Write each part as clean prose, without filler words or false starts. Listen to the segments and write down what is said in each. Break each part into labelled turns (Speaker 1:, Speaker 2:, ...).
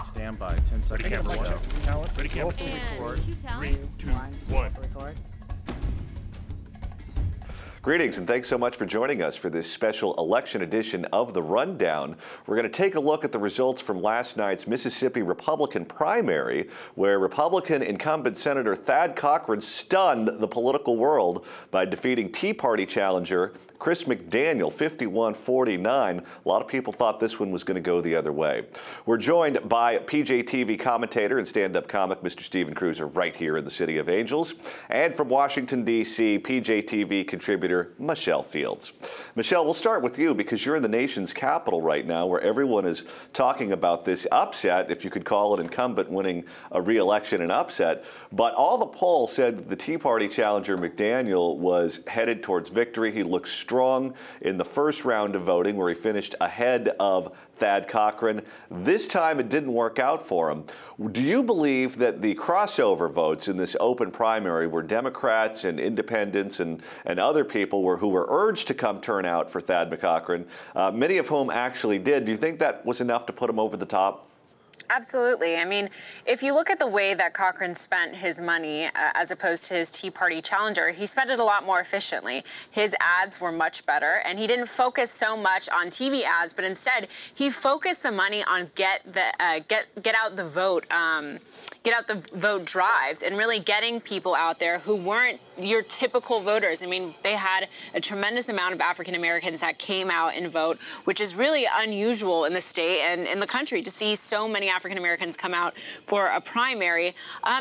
Speaker 1: Stand by. 10 seconds to go.
Speaker 2: Ready, camera.
Speaker 1: Record.
Speaker 2: 3, 2, 1.
Speaker 3: Greetings and thanks so much for joining us for this special election edition of The Rundown. We're going to take a look at the results from last night's Mississippi Republican primary, where Republican incumbent Senator Thad Cochran stunned the political world by defeating Tea Party challenger Chris McDaniel 51-49. A lot of people thought this one was going to go the other way. We're joined by PJTV commentator and stand-up comic Mr. Steven Cruiser right here in the City of Angels, and from Washington, D.C., PJTV contributor Michelle Fields. Michelle, we'll start with you because you're in the nation's capital right now where everyone is talking about this upset, if you could call it incumbent winning a re-election an upset. But all the polls said that the Tea Party challenger McDaniel was headed towards victory. He looked strong in the first round of voting where he finished ahead of Thad Cochran. This time it didn't work out for him. Do you believe that the crossover votes in this open primary where Democrats and independents and other people who were urged to come turn out for Thad Cochran, many of whom actually did, do you think that was enough to put him over the top?
Speaker 4: Absolutely. I mean, if you look at the way that Cochran spent his money as opposed to his Tea Party challenger, he spent it a lot more efficiently. His ads were much better, and he didn't focus so much on TV ads, but instead he focused the money on get out the vote drives and really getting people out there who weren't your typical voters. I mean, they had a tremendous amount of African Americans that came out and vote, which is really unusual in the state and in the country to see so many African Americans come out for a primary.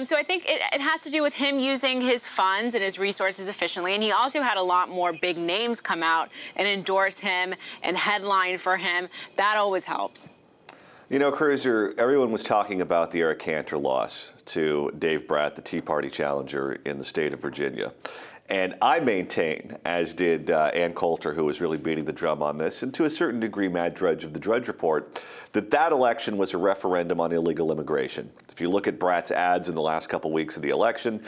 Speaker 4: So I think it has to do with him using his funds and his resources efficiently. And he also had a lot more big names come out and endorse him and headline for him. That always helps.
Speaker 3: You know, Cruiser, everyone was talking about the Eric Cantor loss to Dave Bratt, the Tea Party challenger in the state of Virginia. And I maintain, as did Ann Coulter, who was really beating the drum on this, and to a certain degree Matt Drudge of the Drudge Report, that election was a referendum on illegal immigration. If you look at Bratt's ads in the last couple weeks of the election,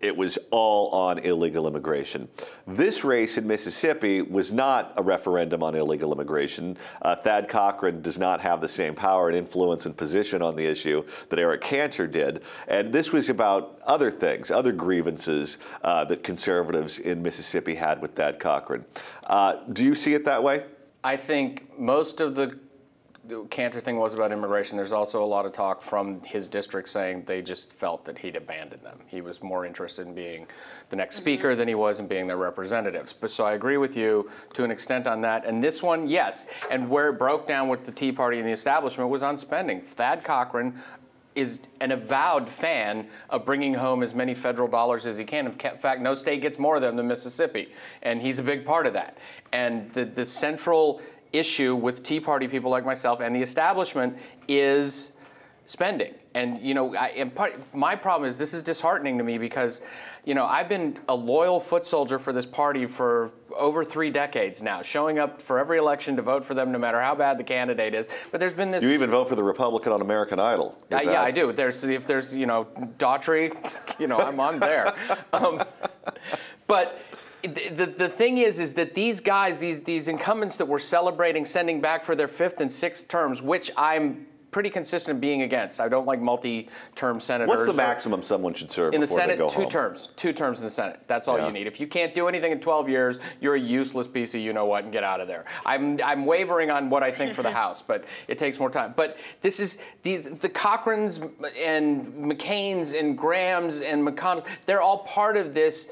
Speaker 3: it was all on illegal immigration. This race in Mississippi was not a referendum on illegal immigration. Thad Cochran does not have the same power and influence and position on the issue that Eric Cantor did. And this was about other things, other grievances that conservatives in Mississippi had with Thad Cochran. Do you see it that way?
Speaker 5: I think most of the Cantor thing was about immigration. There's also a lot of talk from his district saying they just felt that he'd abandoned them. He was more interested in being the next speaker than he was in being their representatives. But so I agree with you to an extent on that. And this one, yes. And where it broke down with the Tea Party and the establishment was on spending. Thad Cochran is an avowed fan of bringing home as many federal dollars as he can. In fact, no state gets more of them than Mississippi. And he's a big part of that. And the central issue with Tea Party people like myself and the establishment is spending. And, you know, my problem is this is disheartening to me because, you know, I've been a loyal foot soldier for this party for over 3 decades now, showing up for every election to vote for them no matter how bad the candidate is. But there's been this...
Speaker 3: You even vote for the Republican on American Idol.
Speaker 5: Yeah, I do. If there's, you know, Daughtry, you know, I'm on there. But the thing is that these guys, these incumbents that we're celebrating sending back for their 5th and 6th terms, which I'm pretty consistent being against. I don't like multi-term senators.
Speaker 3: What's the maximum someone should serve
Speaker 5: in the
Speaker 3: before
Speaker 5: Senate?
Speaker 3: they go
Speaker 5: 2
Speaker 3: home?
Speaker 5: terms. 2 terms in the Senate. That's all you need. If you can't do anything in 12 years, you're a useless piece of you-know-what and get out of there. I'm wavering on what I think for the House, but it takes more time. But this is the Cochrans and McCains and Grahams and McConnell. They're all part of this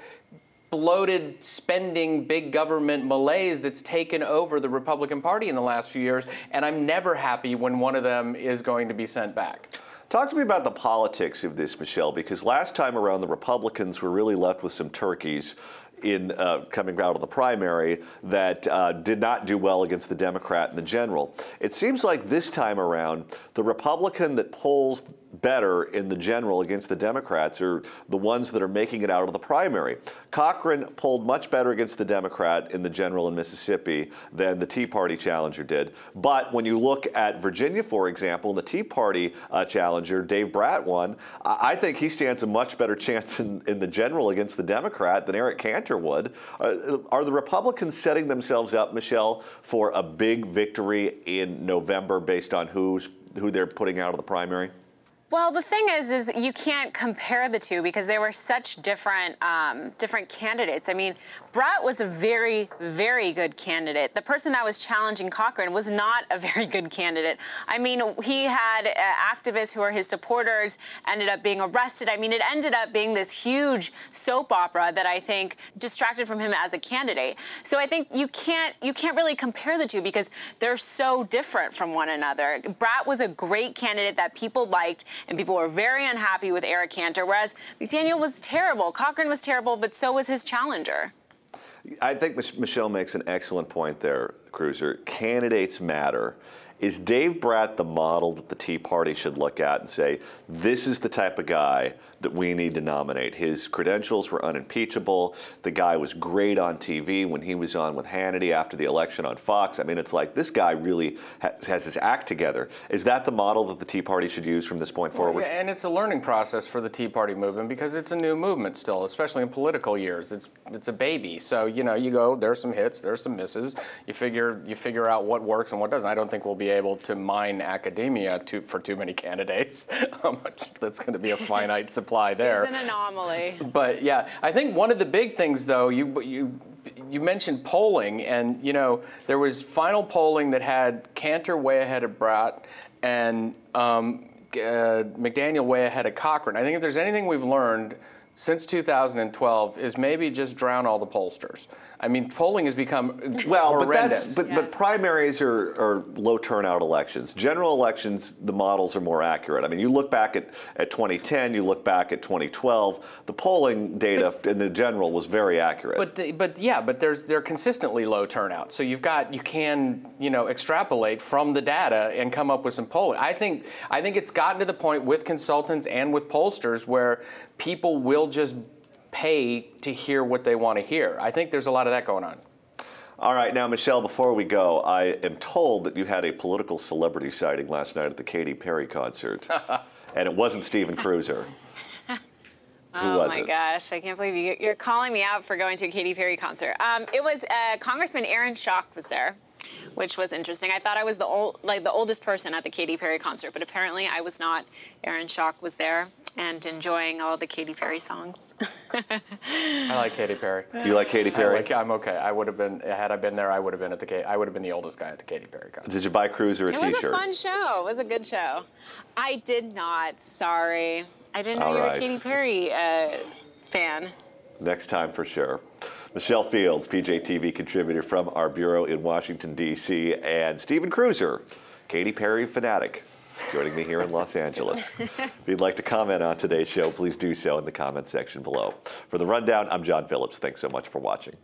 Speaker 5: bloated spending big government malaise that's taken over the Republican Party in the last few years, and I'm never happy when one of them is going to be sent back.
Speaker 3: Talk to me about the politics of this, Michelle, because last time around the Republicans were really left with some turkeys in coming out of the primary that did not do well against the Democrat in the general. It seems like this time around, the Republican that polls better in the general against the Democrats are the ones that are making it out of the primary. Cochran polled much better against the Democrat in the general in Mississippi than the Tea Party challenger did. But when you look at Virginia, for example, the Tea Party challenger, Dave Bratt, won. I think he stands a much better chance in the general against the Democrat than Eric Cantor would. Are the Republicans setting themselves up, Michelle, for a big victory in November based on who's who they're putting out of the primary?
Speaker 4: Well, the thing is that you can't compare the two because they were such different candidates. I mean, Brett was a very, very good candidate. The person that was challenging Cochran was not a very good candidate. I mean, he had activists who were his supporters ended up being arrested. I mean, it ended up being this huge soap opera that I think distracted from him as a candidate. So I think you can't really compare the two because they're so different from one another. Brett was a great candidate that people liked, and people were very unhappy with Eric Cantor, whereas McDaniel was terrible. Cochran was terrible, but so was his challenger.
Speaker 3: I think Michelle makes an excellent point there, Cruiser. Candidates matter. Is Dave Brat the model that the Tea Party should look at and say, this is the type of guy that we need to nominate? His credentials were unimpeachable. The guy was great on TV when he was on with Hannity after the election on Fox. I mean, it's like this guy really has his act together. Is that the model that the Tea Party should use from this point forward?
Speaker 5: Yeah, and it's a learning process for the Tea Party movement because it's a new movement still, especially in political years. It's a baby. So, you know, you go, there's some hits, there's some misses. You figure out what works and what doesn't. I don't think we'll be able to mine academia for too many candidates. That's going to be a finite supply there.
Speaker 4: It's an anomaly.
Speaker 5: But yeah, I think one of the big things, though, you mentioned polling, and you know there was final polling that had Cantor way ahead of Brat and McDaniel way ahead of Cochran. I think if there's anything we've learned since 2012 is maybe just drown all the pollsters. I mean, polling has become horrendous.
Speaker 3: But primaries are low turnout elections. General elections, the models are more accurate. I mean, you look back at 2010, you look back at 2012, the polling data in the general was very accurate.
Speaker 5: But they're consistently low turnout. So you can extrapolate from the data and come up with some polling. I think it's gotten to the point with consultants and with pollsters where people will just pay to hear what they want to hear. I think there's a lot of that going on.
Speaker 3: All right, now, Michelle, before we go, I am told that you had a political celebrity sighting last night at the Katy Perry concert, and it wasn't Steven Cruiser.
Speaker 4: Oh my gosh, I can't believe you're calling me out for going to a Katy Perry concert. It was Congressman Aaron Schock was there, which was interesting. I thought I was the oldest person at the Katy Perry concert, but apparently I was not. Aaron Schock was there and enjoying all the Katy Perry songs.
Speaker 5: I like Katy Perry.
Speaker 3: Do you like Katy Perry?
Speaker 5: I'm okay. I would have been, had I been there, I would have been I would have been the oldest guy at the Katy Perry concert.
Speaker 3: Did you buy Cruiser a T-shirt?
Speaker 4: It was a fun show. It was a good show. I did not. Sorry. I didn't know you were a Katy Perry fan.
Speaker 3: Next time for sure. Michelle Fields, PJTV contributor from our bureau in Washington, D.C., and Steven Cruiser, Katy Perry fanatic, joining me here in Los Angeles. If you'd like to comment on today's show, please do so in the comment section below. For The Rundown, I'm John Phillips. Thanks so much for watching.